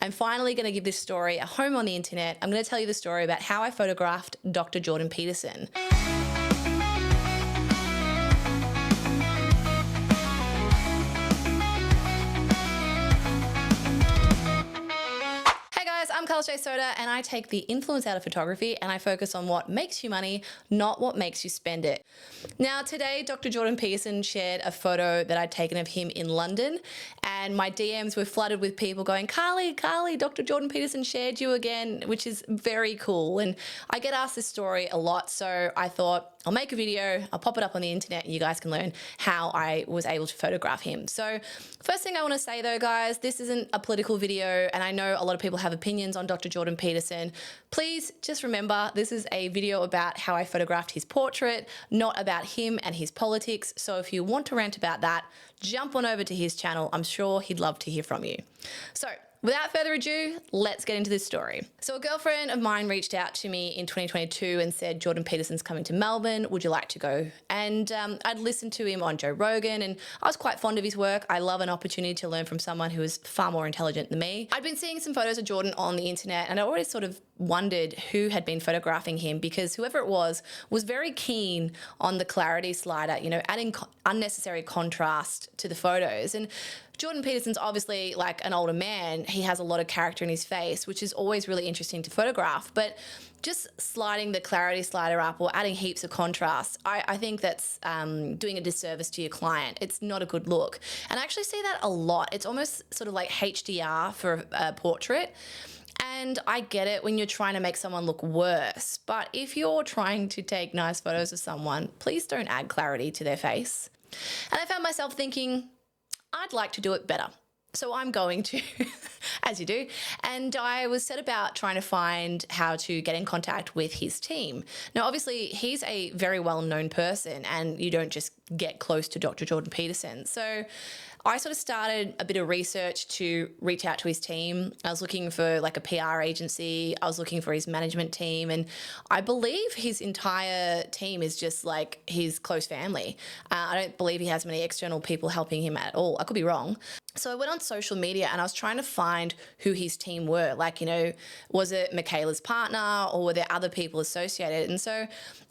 I'm finally going to give this story a home on the internet. I'm going to tell you the story about how I photographed Dr. Jordan Peterson. I'm Carl J. Soda, and I take the influence out of photography and I focus on what makes you money, not what makes you spend it. Now, today, Dr. Jordan Peterson shared a photo that I'd taken of him in London, and my DMs were flooded with people going, Carly, Dr. Jordan Peterson shared you again, which is very cool. And I get asked this story a lot, so I thought I'll make a video, I'll pop it up on the internet, and you guys can learn how I was able to photograph him. So first thing I want to say though, guys, this isn't a political video, and I know a lot of people have opinions on Dr. Jordan Peterson. Please just remember, this is a video about how I photographed his portrait, not about him and his politics. So if you want to rant about that, jump on over to his channel. I'm sure he'd love to hear from you. So without further ado, let's get into this story. So a girlfriend of mine reached out to me in 2022 and said, Jordan Peterson's coming to Melbourne, would you like to go? And I'd listened to him on Joe Rogan, and I was quite fond of his work. I love an opportunity to learn from someone who is far more intelligent than me. I'd been seeing some photos of Jordan on the internet, and I always sort of wondered who had been photographing him, because whoever it was very keen on the clarity slider, you know, adding unnecessary contrast to the photos. And Jordan Peterson's obviously like an older man. He has a lot of character in his face, which is always really interesting to photograph. But just sliding the clarity slider up or adding heaps of contrast, I think that's doing a disservice to your client. It's not a good look. And I actually see that a lot. It's almost sort of like HDR for a portrait. And I get it when you're trying to make someone look worse. But if you're trying to take nice photos of someone, please don't add clarity to their face. And I found myself thinking, I'd like to do it better. So I'm going to, as you do, and I was set about trying to find how to get in contact with his team. Now, obviously, he's a very well-known person, and you don't just get close to Dr. Jordan Peterson. So I sort of started a bit of research to reach out to his team. I was looking for like a PR agency. I was looking for his management team. And I believe his entire team is just like his close family. I don't believe he has many external people helping him at all. I could be wrong. So I went on social media and I was trying to find who his team were. Like, you know, was it Michaela's partner or were there other people associated? And so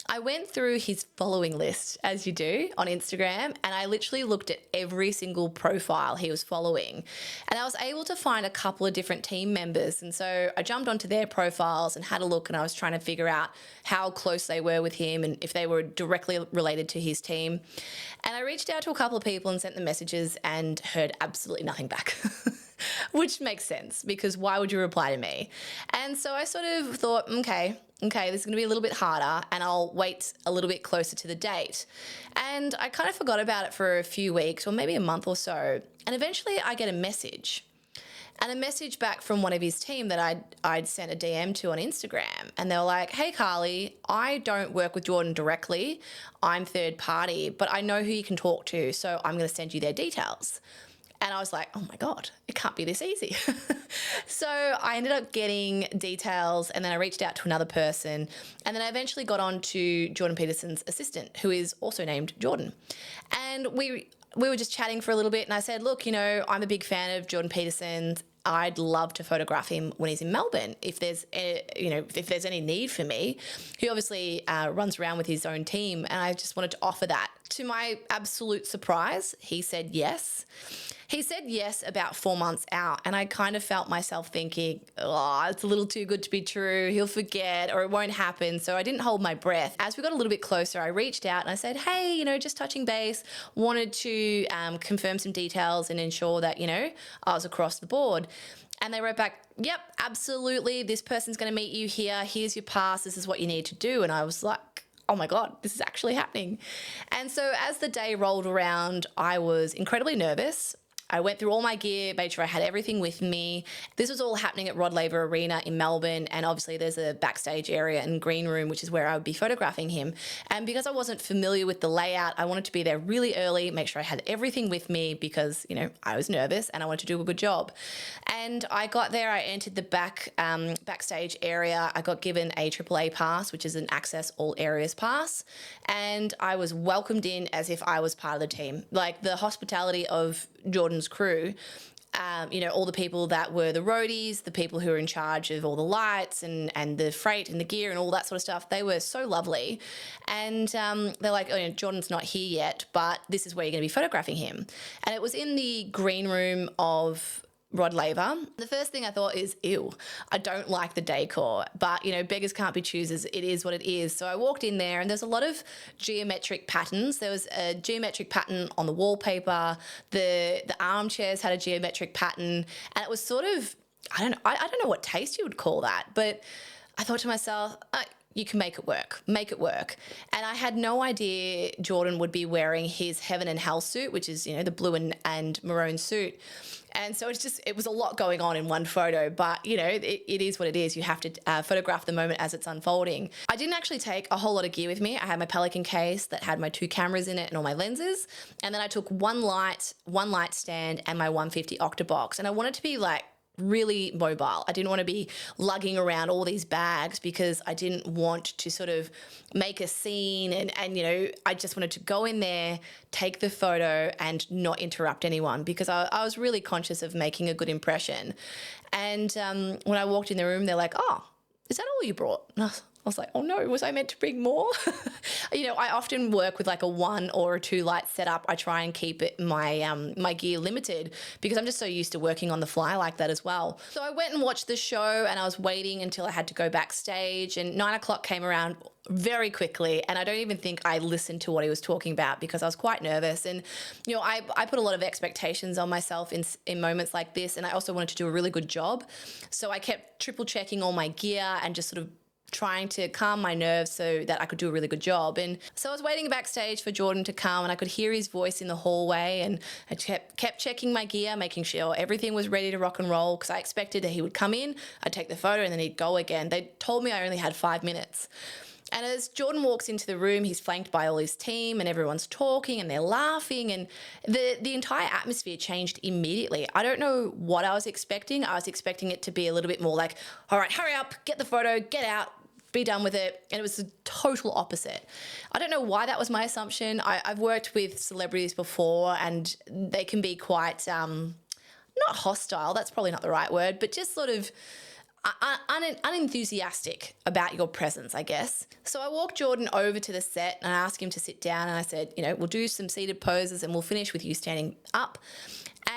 I went through his following list, as you do, on Instagram, and I literally looked at every single profile he was following. And I was able to find a couple of different team members. And so I jumped onto their profiles and had a look, and I was trying to figure out how close they were with him and if they were directly related to his team. And I reached out to a couple of people and sent them messages and heard absolutely nothing back. Which makes sense, because why would you reply to me? And so I sort of thought, okay, this is going to be a little bit harder, and I'll wait a little bit closer to the date. And I kind of forgot about it for a few weeks or maybe a month or so. And eventually I get a message. And a message back from one of his team that I'd sent a DM to on Instagram. And they were like, hey, Carly, I don't work with Jordan directly. I'm third party, but I know who you can talk to, so I'm going to send you their details. And I was like, oh my God, it can't be this easy. So I ended up getting details, and then I reached out to another person, and then I eventually got on to Jordan Peterson's assistant, who is also named Jordan. And we were just chatting for a little bit, and I said, look, you know, I'm a big fan of Jordan Peterson's. I'd love to photograph him when he's in Melbourne. If there's any need for me, he obviously runs around with his own team, and I just wanted to offer that. To my absolute surprise, he said yes. He said yes about 4 months out, and I kind of felt myself thinking, oh, it's a little too good to be true. He'll forget or it won't happen. So I didn't hold my breath. As we got a little bit closer, I reached out and I said, hey, you know, just touching base, wanted to confirm some details and ensure that, you know, I was across the board. And they wrote back, yep, absolutely. This person's going to meet you here. Here's your pass. This is what you need to do. And I was like, oh my God, this is actually happening. And so as the day rolled around, I was incredibly nervous. I went through all my gear, made sure I had everything with me. This was all happening at Rod Laver Arena in Melbourne, and obviously there's a backstage area and green room, which is where I would be photographing him. And because I wasn't familiar with the layout, I wanted to be there really early, make sure I had everything with me because, you know, I was nervous and I wanted to do a good job. And I got there, I entered the backstage area. I got given a AAA pass, which is an access all areas pass. And I was welcomed in as if I was part of the team. Like, the hospitality of Jordan's crew you know, all the people that were the roadies, the people who were in charge of all the lights and the freight and the gear and all that sort of stuff. They were so lovely. And they're like, oh, you know, Jordan's not here yet, but this is where you're going to be photographing him. And it was in the green room of Rod Laver. The first thing I thought is, ew, I don't like the decor, but you know, beggars can't be choosers. It is what it is. So I walked in there and there's a lot of geometric patterns. There was a geometric pattern on the wallpaper. The armchairs had a geometric pattern, and it was sort of, I don't know what taste you would call that, but I thought to myself, you can make it work. Make it work. And I had no idea Jordan would be wearing his Heaven and Hell suit, which is, you know, the blue and maroon suit. And so it was a lot going on in one photo, but you know, it is what it is. You have to photograph the moment as it's unfolding. I didn't actually take a whole lot of gear with me. I had my Pelican case that had my 2 cameras in it and all my lenses. And then I took one light stand and my 150 Octabox. And I wanted to be like really mobile. I didn't want to be lugging around all these bags because I didn't want to sort of make a scene and you know, I just wanted to go in there, take the photo and not interrupt anyone because I was really conscious of making a good impression. And when I walked in the room, they're like, oh, is that all you brought? And I was like, oh no, was I meant to bring more? You know, I often work with like a 1 or a 2 light setup. I try and keep it my gear limited because I'm just so used to working on the fly like that as well. So I went and watched the show and I was waiting until I had to go backstage, and 9 o'clock came around very quickly, and I don't even think I listened to what he was talking about because I was quite nervous. And you know, I put a lot of expectations on myself in moments like this, and I also wanted to do a really good job. So I kept triple checking all my gear and just sort of trying to calm my nerves so that I could do a really good job. And so I was waiting backstage for Jordan to come, and I could hear his voice in the hallway, and I kept checking my gear, making sure everything was ready to rock and roll because I expected that he would come in, I'd take the photo, and then he'd go again. They told me I only had 5 minutes. And as Jordan walks into the room, he's flanked by all his team and everyone's talking and they're laughing, and the entire atmosphere changed immediately. I don't know what I was expecting. I was expecting it to be a little bit more like, all right, hurry up, get the photo, get out, be done with it. And it was the total opposite. I don't know why that was my assumption. I've worked with celebrities before and they can be quite, not hostile, that's probably not the right word, but just sort of unenthusiastic about your presence, I guess. So I walked Jordan over to the set and I asked him to sit down, and I said, you know, we'll do some seated poses and we'll finish with you standing up.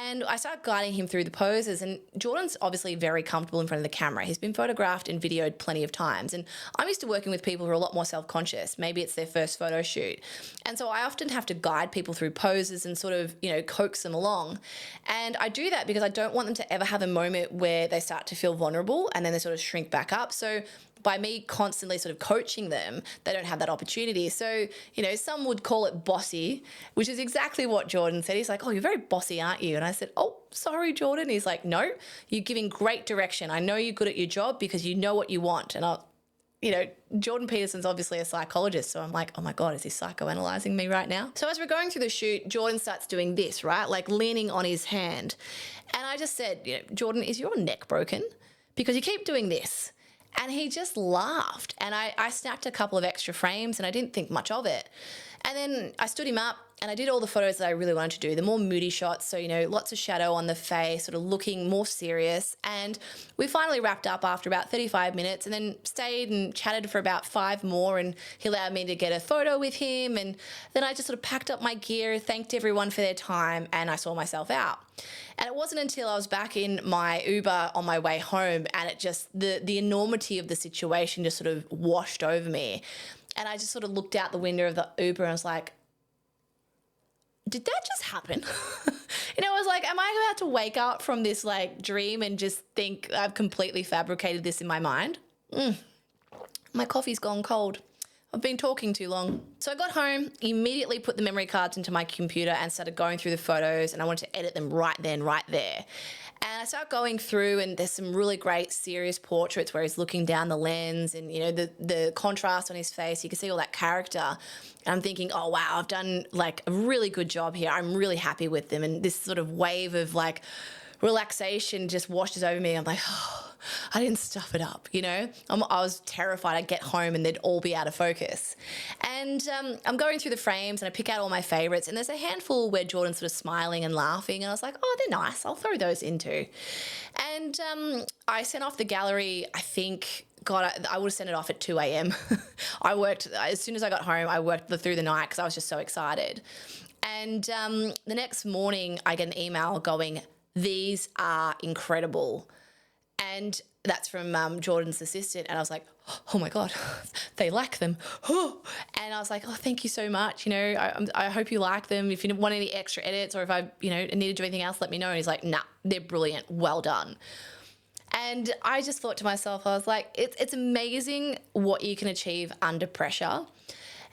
And I started guiding him through the poses, and Jordan's obviously very comfortable in front of the camera. He's been photographed and videoed plenty of times, and I'm used to working with people who are a lot more self-conscious. Maybe it's their first photo shoot. And so I often have to guide people through poses and sort of, you know, coax them along. And I do that because I don't want them to ever have a moment where they start to feel vulnerable and then they sort of shrink back up. So by me constantly sort of coaching them, they don't have that opportunity. So, you know, some would call it bossy, which is exactly what Jordan said. He's like, oh, you're very bossy, aren't you? And I said, oh, sorry, Jordan. He's like, no, you're giving great direction. I know you're good at your job because you know what you want. And you know, Jordan Peterson's obviously a psychologist. So I'm like, oh my God, is he psychoanalyzing me right now? So as we're going through the shoot, Jordan starts doing this, right? Like leaning on his hand. And I just said, you know, Jordan, is your neck broken? Because you keep doing this. And he just laughed, and I snapped a couple of extra frames and I didn't think much of it. And then I stood him up and I did all the photos that I really wanted to do, the more moody shots. So, you know, lots of shadow on the face, sort of looking more serious. And we finally wrapped up after about 35 minutes and then stayed and chatted for about 5 more. And he allowed me to get a photo with him. And then I just sort of packed up my gear, thanked everyone for their time, and I saw myself out. And it wasn't until I was back in my Uber on my way home and it just, the enormity of the situation just sort of washed over me. And I just sort of looked out the window of the Uber and I was like, did that just happen? You know, I was like, am I about to wake up from this like dream and just think I've completely fabricated this in my mind? My coffee's gone cold. I've been talking too long. So I got home, immediately put the memory cards into my computer and started going through the photos, and I wanted to edit them right then, right there. And I started going through, and there's some really great serious portraits where he's looking down the lens and, you know, the contrast on his face. You can see all that character. And I'm thinking, oh, wow, I've done like a really good job here. I'm really happy with them. And this sort of wave of like relaxation just washes over me. I'm like, oh, I didn't stuff it up, you know. I was terrified I'd get home and they'd all be out of focus. And I'm going through the frames and I pick out all my favorites, and there's a handful where Jordan's sort of smiling and laughing, and I was like, oh, they're nice, I'll throw those in too. And I sent off the gallery, I think, God, I would have sent it off at 2 a.m. I worked, as soon as I got home, I worked through the night because I was just so excited. And the next morning, I get an email going, these are incredible. And that's from Jordan's assistant. And I was like, oh my God, they like them. And I was like, oh, thank you so much. You know, I hope you like them. If you want any extra edits or if I, you know, need to do anything else, let me know. And he's like, nah, they're brilliant. Well done. And I just thought to myself, I was like, it's amazing what you can achieve under pressure.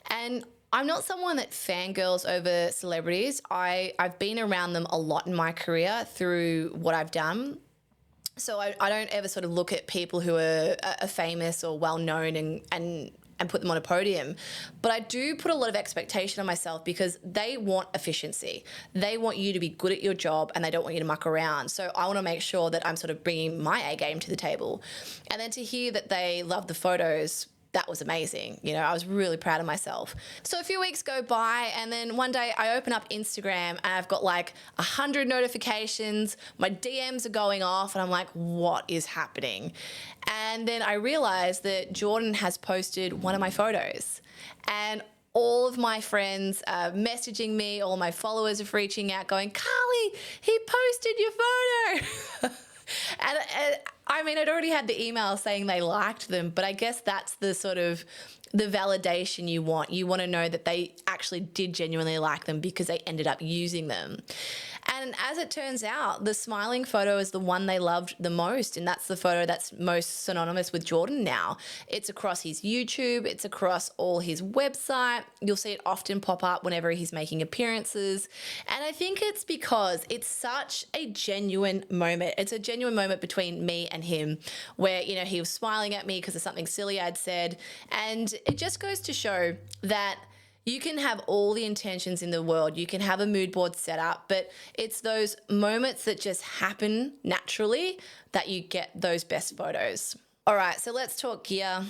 And I'm not someone that fangirls over celebrities. I've been around them a lot in my career through what I've done. So I don't ever sort of look at people who are famous or well-known and put them on a podium. But I do put a lot of expectation on myself because they want efficiency. They want you to be good at your job and they don't want you to muck around. So I want to make sure that I'm sort of bringing my A game to the table. And then to hear that they love the photos, that was amazing. You know, I was really proud of myself. So a few weeks go by and then one day I open up Instagram and I've got like 100 notifications. My DMs are going off and I'm like, what is happening? And then I realized that Jordan has posted one of my photos, and all of my friends are messaging me, all my followers are reaching out going, Carly, he posted your photo. And I mean, I'd already had the email saying they liked them, but I guess that's the sort of the validation you want. You want to know that they actually did genuinely like them because they ended up using them. And as it turns out, the smiling photo is the one they loved the most, and that's the photo that's most synonymous with Jordan now. It's across his YouTube, it's across all his website. You'll see it often pop up whenever he's making appearances. And I think it's because it's such a genuine moment. It's a genuine moment between me and him where, you know, he was smiling at me because of something silly I'd said. And it just goes to show that you can have all the intentions in the world. You can have a mood board set up, but it's those moments that just happen naturally that you get those best photos. All right, so let's talk gear.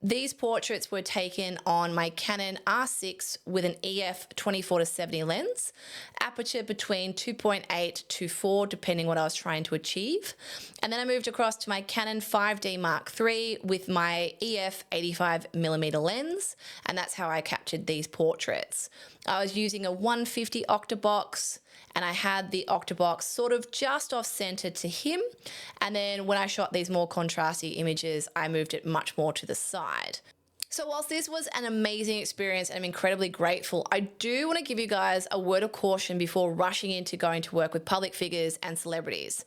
These portraits were taken on my Canon R6 with an EF 24-70 lens, aperture between 2.8 to 4, depending what I was trying to achieve. And then I moved across to my Canon 5D Mark III with my EF 85mm lens, and that's how I captured these portraits. I was using a 150 octabox, and I had the octabox sort of just off center to him. And then when I shot these more contrasty images, I moved it much more to the side. So whilst this was an amazing experience and I'm incredibly grateful, I do want to give you guys a word of caution before rushing into going to work with public figures and celebrities.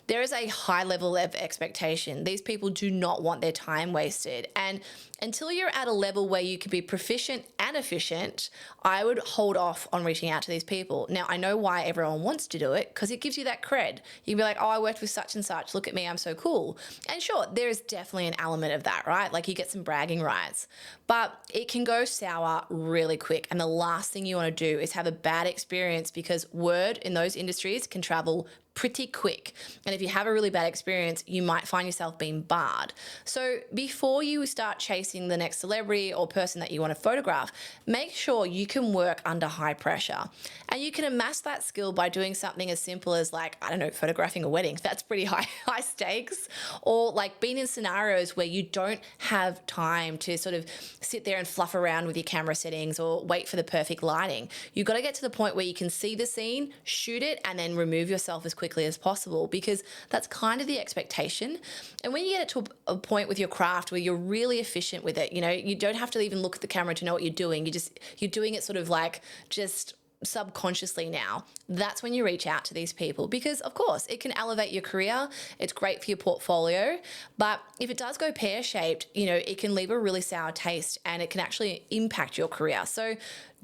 There is a high level of expectation. These people do not want their time wasted. And until you're at a level where you can be proficient and efficient, I would hold off on reaching out to these people. Now, I know why everyone wants to do it, because it gives you that cred. You can be like, oh, I worked with such and such. Look at me, I'm so cool. And sure, there is definitely an element of that, right? Like you get some bragging rights. But it can go sour really quick. And the last thing you want to do is have a bad experience, because word in those industries can travel pretty quick. And if you have a really bad experience, you might find yourself being barred. So before you start chasing the next celebrity or person that you want to photograph, make sure you can work under high pressure. And you can amass that skill by doing something as simple as, like, I don't know, photographing a wedding. That's pretty high stakes. Or like being in scenarios where you don't have time to sort of sit there and fluff around with your camera settings or wait for the perfect lighting. You've got to get to the point where you can see the scene, shoot it, and then remove yourself as quickly as possible, because that's kind of the expectation. And when you get it to a point with your craft where you're really efficient with it, you know, you don't have to even look at the camera to know what you're doing. You're doing it sort of like just subconsciously now. That's when you reach out to these people, because of course it can elevate your career. It's great for your portfolio, but if it does go pear-shaped, you know, it can leave a really sour taste and it can actually impact your career. So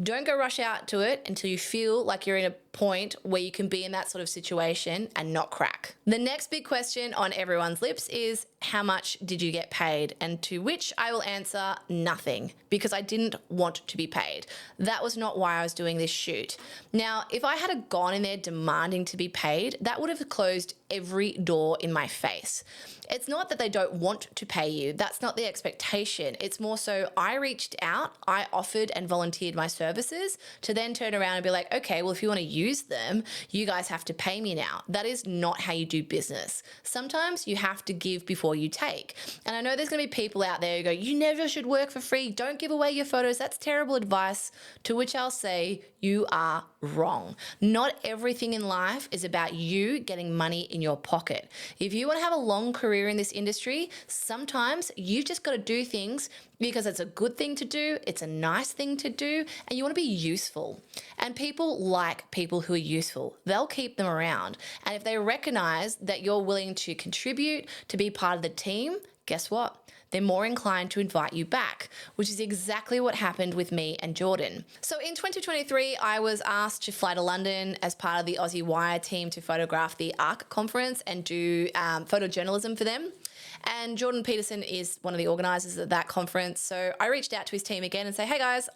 don't go rush out to it until you feel like you're in a point where you can be in that sort of situation and not crack. The next big question on everyone's lips is, how much did you get paid? And to which I will answer nothing, because I didn't want to be paid. That was not why I was doing this shoot. Now, if I had gone in there demanding to be paid, that would have closed every door in my face. It's not that they don't want to pay you. That's not the expectation. It's more so I reached out, I offered and volunteered my services to then turn around and be like, okay, well, if you want to use them, you guys have to pay me now. That is not how you do business. Sometimes you have to give before you take. And I know there's going to be people out there who go, you never should work for free. Don't give away your photos. That's terrible advice. To which I'll say, you are wrong. Not everything in life is about you getting money in your pocket. If you want to have a long career in this industry, sometimes you've just got to do things because it's a good thing to do, it's a nice thing to do, and you want to be useful. And people like people who are useful. They'll keep them around. And if they recognize that you're willing to contribute, to be part of the team, guess what? They're more inclined to invite you back, which is exactly what happened with me and Jordan. So in 2023, I was asked to fly to London as part of the Aussie Wire team to photograph the ARC conference and do photojournalism for them. And Jordan Peterson is one of the organisers of that conference. So I reached out to his team again and say, hey guys,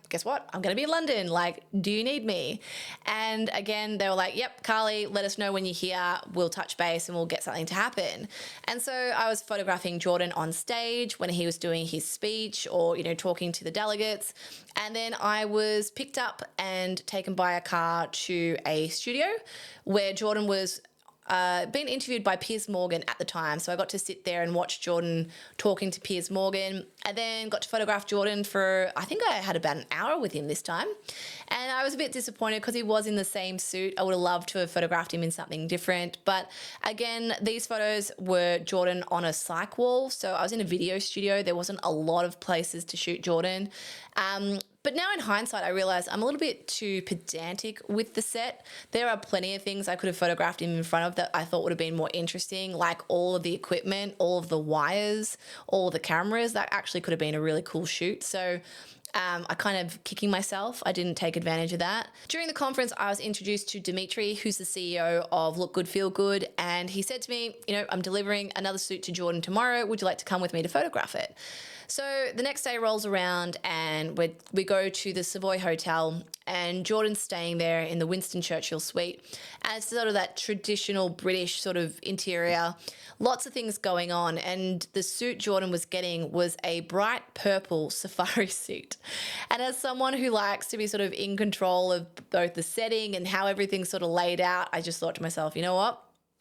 guess what? I'm going to be in London. Like, do you need me? And again, they were like, yep, Carly, let us know when you're here. We'll touch base and we'll get something to happen. And so I was photographing Jordan on stage when he was doing his speech or, talking to the delegates. And then I was picked up and taken by a car to a studio where Jordan was been interviewed by Piers Morgan at the time. So I got to sit there and watch Jordan talking to Piers Morgan, and then got to photograph Jordan for, I think I had about an hour with him this time. And I was a bit disappointed because he was in the same suit. I would have loved to have photographed him in something different. But again, these photos were Jordan on a cyc wall. So I was in a video studio. There wasn't a lot of places to shoot Jordan. But now in hindsight, I realize I'm a little bit too pedantic with the set. There are plenty of things I could have photographed him in front of that I thought would have been more interesting, like all of the equipment, all of the wires, all of the cameras. That actually could have been a really cool shoot. So I kind of kicking myself. I didn't take advantage of that. During the conference, I was introduced to Dimitri, who's the CEO of Look Good, Feel Good. And he said to me, I'm delivering another suit to Jordan tomorrow. Would you like to come with me to photograph it? So the next day rolls around and we go to the Savoy Hotel, and Jordan's staying there in the Winston Churchill suite. And it's sort of that traditional British sort of interior, lots of things going on. And the suit Jordan was getting was a bright purple safari suit. And as someone who likes to be sort of in control of both the setting and how everything's sort of laid out, I just thought to myself, you know what?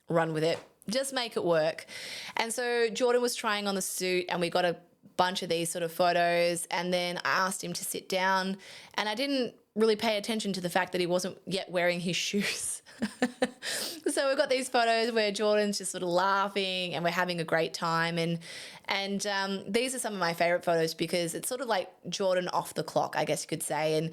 Run with it. Just make it work. And so Jordan was trying on the suit, and we got a bunch of these sort of photos, and then I asked him to sit down, and I didn't really pay attention to the fact that he wasn't yet wearing his shoes. So we've got these photos where Jordan's just sort of laughing and we're having a great time, and these are some of my favorite photos because it's sort of like Jordan off the clock, I guess you could say. And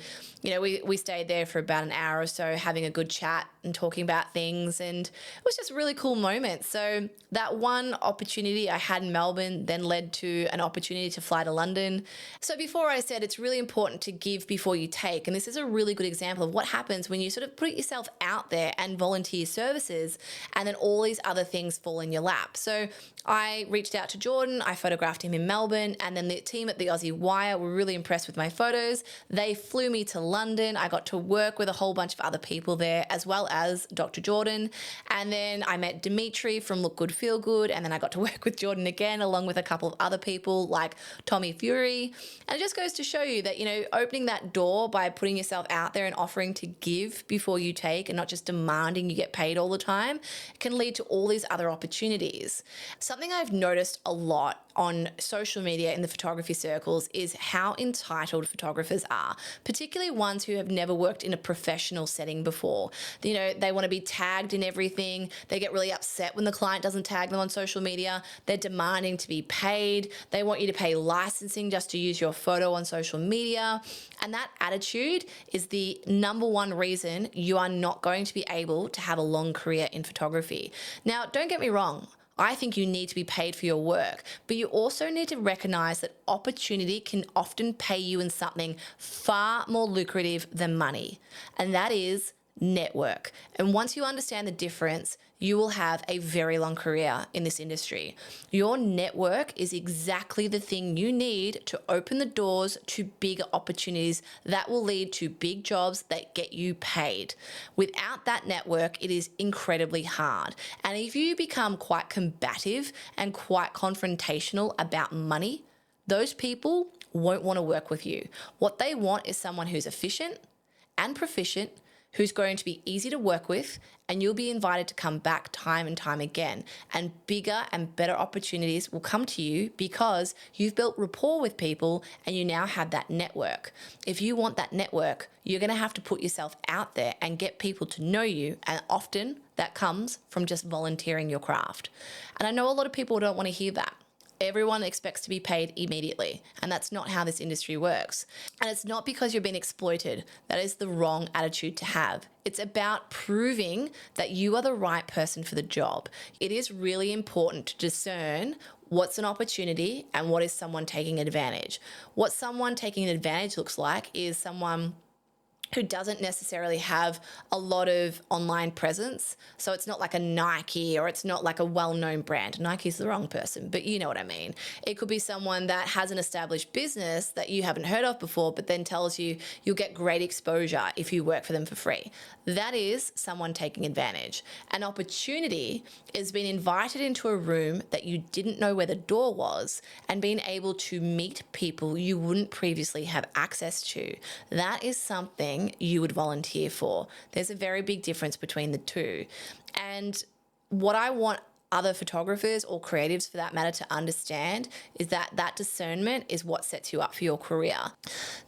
we stayed there for about an hour or so having a good chat and talking about things, and it was just a really cool moment. So that one opportunity I had in Melbourne then led to an opportunity to fly to London. So before I said it's really important to give before you take, and this is a really good example of what happens when you sort of put yourself out there and volunteer services, and then all these other things fall in your lap. So I reached out to Jordan, I photographed him in Melbourne, and then the team at the Aussie Wire were really impressed with my photos. They flew me to London. I got to work with a whole bunch of other people there, as well as Dr. Jordan. And then I met Dimitri from Look Good, Feel Good, and then I got to work with Jordan again, along with a couple of other people like Tommy Fury. And it just goes to show you that, opening that door by putting yourself out there and offering to give before you take, and not just demanding you get paid all the time, can lead to all these other opportunities. Something I've noticed a lot on social media in the photography circles is how entitled photographers are, particularly ones who have never worked in a professional setting before. They want to be tagged in everything. They get really upset when the client doesn't tag them on social media. They're demanding to be paid. They want you to pay licensing just to use your photo on social media. And that attitude is the number one reason you are not going to be able to have a long career in photography. Now, don't get me wrong. I think you need to be paid for your work, but you also need to recognize that opportunity can often pay you in something far more lucrative than money, and that is network. And once you understand the difference, you will have a very long career in this industry. Your network is exactly the thing you need to open the doors to bigger opportunities that will lead to big jobs that get you paid. Without that network, it is incredibly hard. And if you become quite combative and quite confrontational about money, those people won't want to work with you. What they want is someone who's efficient and proficient, who's going to be easy to work with, and you'll be invited to come back time and time again. And bigger and better opportunities will come to you because you've built rapport with people and you now have that network. If you want that network, you're going to have to put yourself out there and get people to know you. And often that comes from just volunteering your craft. And I know a lot of people don't want to hear that. Everyone expects to be paid immediately, and that's not how this industry works. And it's not because you're being exploited. That is the wrong attitude to have. It's about proving that you are the right person for the job. It is really important to discern what's an opportunity and what is someone taking advantage. What someone taking advantage looks like is someone who doesn't necessarily have a lot of online presence. So it's not like a Nike or it's not like a well-known brand. Nike's the wrong person, but you know what I mean. It could be someone that has an established business that you haven't heard of before, but then tells you you'll get great exposure if you work for them for free. That is someone taking advantage. An opportunity is being invited into a room that you didn't know where the door was and being able to meet people you wouldn't previously have access to. That is something you would volunteer for. There's a very big difference between the two. And what I want other photographers or creatives for that matter to understand is that that discernment is what sets you up for your career.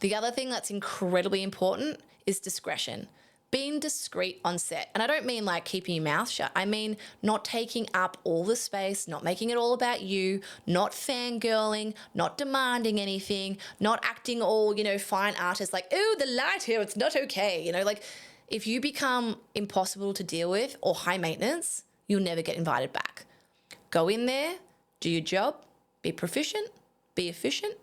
The other thing that's incredibly important is discretion. Being discreet on set. And I don't mean like keeping your mouth shut. I mean not taking up all the space, not making it all about you, not fangirling, not demanding anything, not acting all, fine artist like, oh, the light here, it's not okay. Like if you become impossible to deal with or high maintenance, you'll never get invited back. Go in there, do your job, be proficient, be efficient,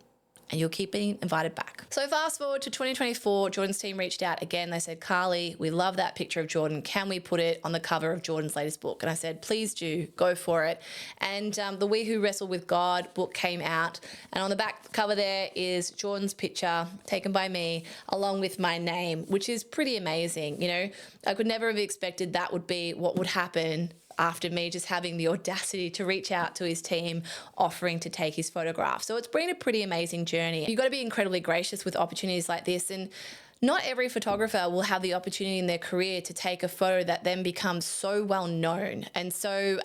and you'll keep being invited back. So fast forward to 2024, Jordan's team reached out again. They said, Carly, we love that picture of Jordan. Can we put it on the cover of Jordan's latest book? And I said, please do, go for it. And the We Who Wrestle with God book came out. And on the back cover there is Jordan's picture taken by me along with my name, which is pretty amazing. I could never have expected that would be what would happen after me just having the audacity to reach out to his team offering to take his photograph. So it's been a pretty amazing journey. You've got to be incredibly gracious with opportunities like this. And not every photographer will have the opportunity in their career to take a photo that then becomes so well known and so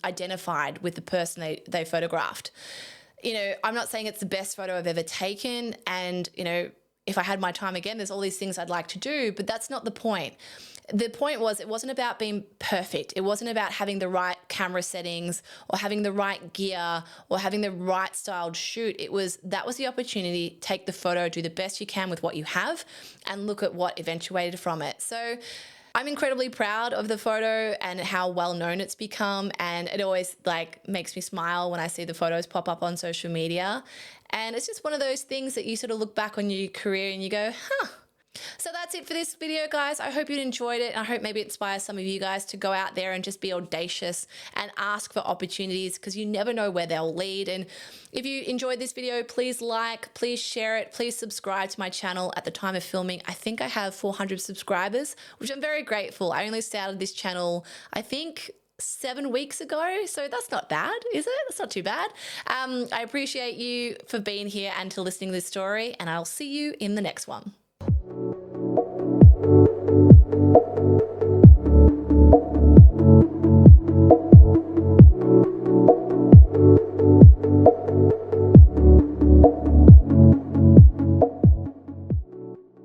identified with the person they photographed. I'm not saying it's the best photo I've ever taken. And, if I had my time again, there's all these things I'd like to do, but that's not the point. The point was, it wasn't about being perfect. It wasn't about having the right camera settings or having the right gear or having the right styled shoot. That was the opportunity. Take the photo, do the best you can with what you have, and look at what eventuated from it. So I'm incredibly proud of the photo and how well known it's become. And it always makes me smile when I see the photos pop up on social media. And it's just one of those things that you sort of look back on your career and you go, huh. So that's it for this video, guys. I hope you enjoyed it. And I hope maybe it inspires some of you guys to go out there and just be audacious and ask for opportunities, because you never know where they'll lead. And if you enjoyed this video, please like, please share it, please subscribe to my channel. At the time of filming, I think I have 400 subscribers, which I'm very grateful. I only started this channel, I think, 7 weeks ago, so that's not bad, is it? That's not too bad. I appreciate you for being here and to listening to this story, and I'll see you in the next one.